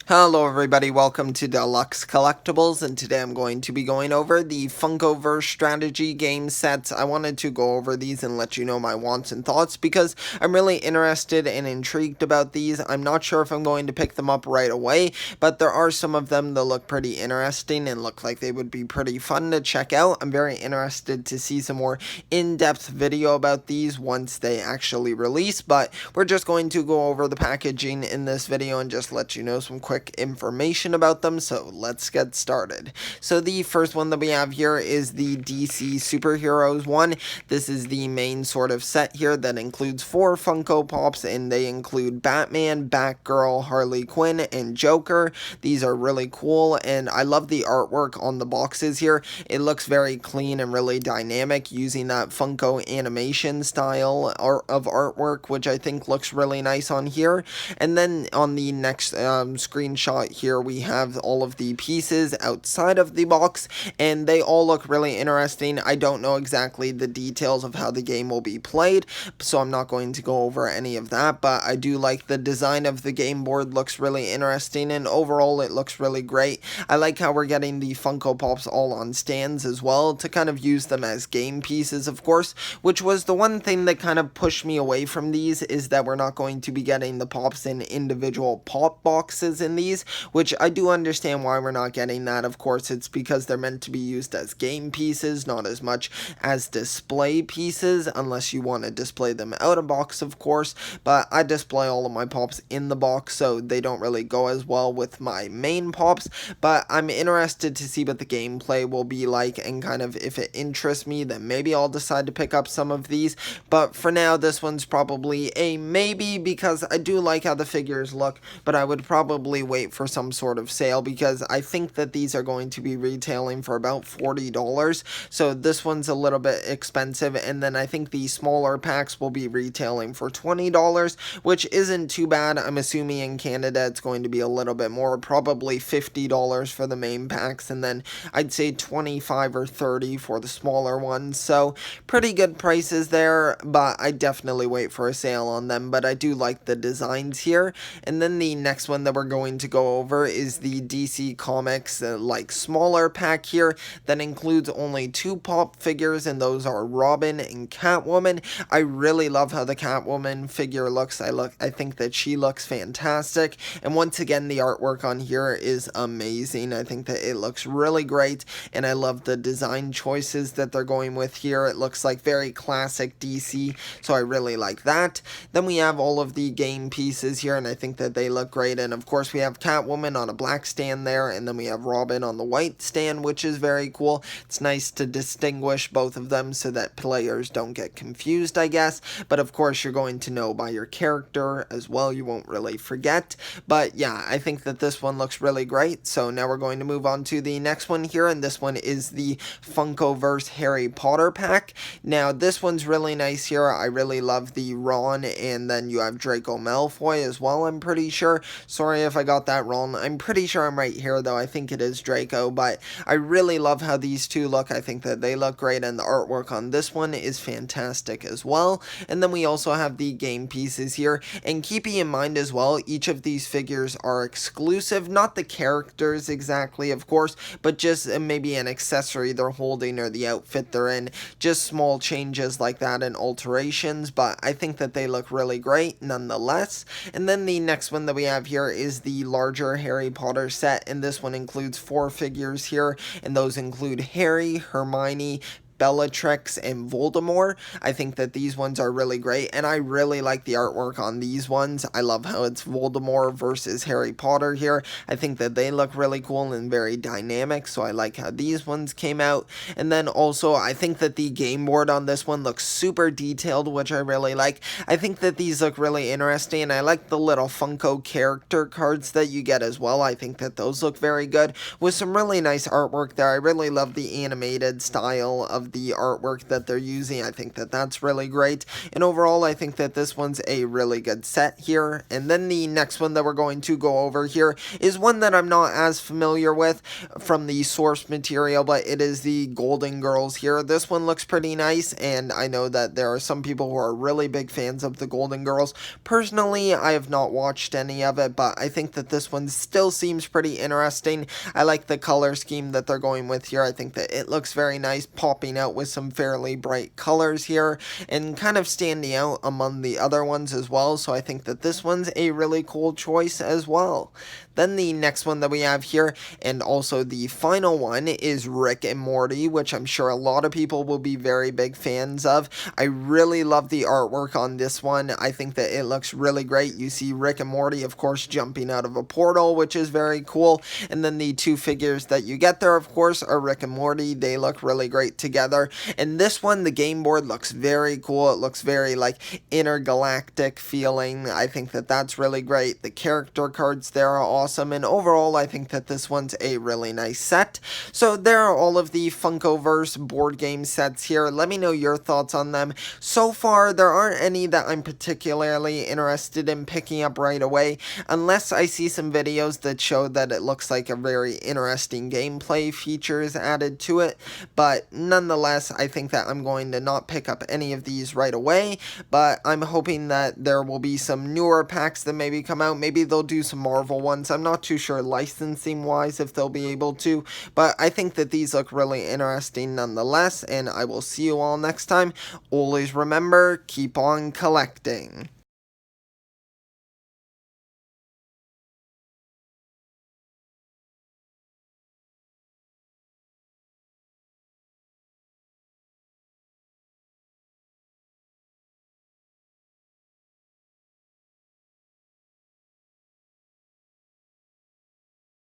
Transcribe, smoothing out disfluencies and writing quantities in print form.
Hello everybody, welcome to Deluxe Collectibles, and today I'm going to be going over the Funko-Verse strategy game sets. I wanted to go over these and let you know my wants and thoughts because I'm really interested and intrigued about these. I'm not sure if I'm going to pick them up right away, but there are some of them that look pretty interesting and look like they would be pretty fun to check out. I'm very interested to see some more in-depth video about these once they actually release, but we're just going to go over the packaging in this video and just let you know some quick information about them, so let's get started. So the first one that we have here is the DC Superheroes one. This is the main sort of set here that includes 4 Funko Pops, and they include Batman, Batgirl, Harley Quinn, and Joker. These are really cool, and I love the artwork on the boxes here. It looks very clean and really dynamic using that Funko animation style of artwork, which I think looks really nice on here. And then on the next screenshot here, we have all of the pieces outside of the box, and they all look really interesting. I don't know exactly the details of how the game will be played, so I'm not going to go over any of that, but I do like the design of the game board. Looks really interesting, and overall it looks really great. I like how we're getting the Funko Pops all on stands as well to kind of use them as game pieces, of course, which was the one thing that kind of pushed me away from these, is that we're not going to be getting the Pops in individual pop boxes in these, which I do understand why we're not getting that. Of course, it's because they're meant to be used as game pieces, not as much as display pieces, unless you want to display them out of box, of course, but I display all of my Pops in the box, so they don't really go as well with my main Pops, but I'm interested to see what the gameplay will be like, and kind of if it interests me, then maybe I'll decide to pick up some of these, but for now, this one's probably a maybe, because I do like how the figures look, but I would probably wait for some sort of sale, because I think that these are going to be retailing for about $40, so this one's a little bit expensive, and then I think the smaller packs will be retailing for $20, which isn't too bad. I'm assuming in Canada it's going to be a little bit more, probably $50 for the main packs, and then I'd say 25 or 30 for the smaller ones, so pretty good prices there, but I definitely wait for a sale on them, but I do like the designs here. And then the next one that we're going to go over is the DC Comics like smaller pack here that includes only 2 Pop figures, and those are Robin and Catwoman. I really love how the Catwoman figure looks. I think that she looks fantastic, and once again the artwork on here is amazing. I think that it looks really great, and I love the design choices that they're going with here. It looks like very classic DC, so I really like that. Then we have all of the game pieces here, and I think that they look great, and of course we have Catwoman on a black stand there, and then we have Robin on the white stand, which is very cool. It's nice to distinguish both of them so that players don't get confused, I guess, but of course you're going to know by your character as well, you won't really forget. But yeah, I think that this one looks really great, so now we're going to move on to the next one here, and this one is the Funko-Verse Harry Potter pack. Now this one's really nice here. I really love the Ron, and then you have Draco Malfoy as well, I'm pretty sure. Sorry if I got that wrong. I'm pretty sure I'm right here though. I think it is Draco, but I really love how these two look. I think that they look great, and the artwork on this one is fantastic as well. And then we also have the game pieces here, and keeping in mind as well, each of these figures are exclusive, not the characters exactly, of course, but just maybe an accessory they're holding or the outfit they're in, just small changes like that and alterations, but I think that they look really great nonetheless. And then the next one that we have here is the larger Harry Potter set, and this one includes 4 figures here, and those include Harry, Hermione, Bellatrix, and Voldemort. I think that these ones are really great, and I really like the artwork on these ones. I love how it's Voldemort versus Harry Potter here. I think that they look really cool and very dynamic, so I like how these ones came out. And then also, I think that the game board on this one looks super detailed, which I really like. I think that these look really interesting, and I like the little Funko character cards that you get as well. I think that those look very good, with some really nice artwork there. I really love the animated style of love the artwork that they're using. I think that that's really great. And overall, I think that this one's a really good set here. And then the next one that we're going to go over here is one that I'm not as familiar with from the source material, but it is the Golden Girls here. This one looks pretty nice, and I know that there are some people who are really big fans of the Golden Girls. Personally, I have not watched any of it, but I think that this one still seems pretty interesting. I like the color scheme that they're going with here. I think that it looks very nice, popping out with some fairly bright colors here and kind of standing out among the other ones as well. So I think that this one's a really cool choice as well. Then the next one that we have here, and also the final one, is Rick and Morty, which I'm sure a lot of people will be very big fans of. I really love the artwork on this one. I think that it looks really great. You see Rick and Morty, of course, jumping out of a portal, which is very cool. And then the two figures that you get there, of course, are Rick and Morty. They look really great together. And this one, the game board looks very cool. It looks very like intergalactic feeling. I think that that's really great. The character cards there are awesome, and overall I think that this one's a really nice set. So there are all of the Funko-Verse board game sets here. Let me know your thoughts on them. So far there aren't any that I'm particularly interested in picking up right away, unless I see some videos that show that it looks like a very interesting gameplay feature is added to it. But nonetheless, I think that I'm going to not pick up any of these right away, but I'm hoping that there will be some newer packs that maybe come out. Maybe they'll do some Marvel ones. I'm not too sure licensing wise if they'll be able to, but I think that these look really interesting nonetheless, and I will see you all next time. Always remember, keep on collecting.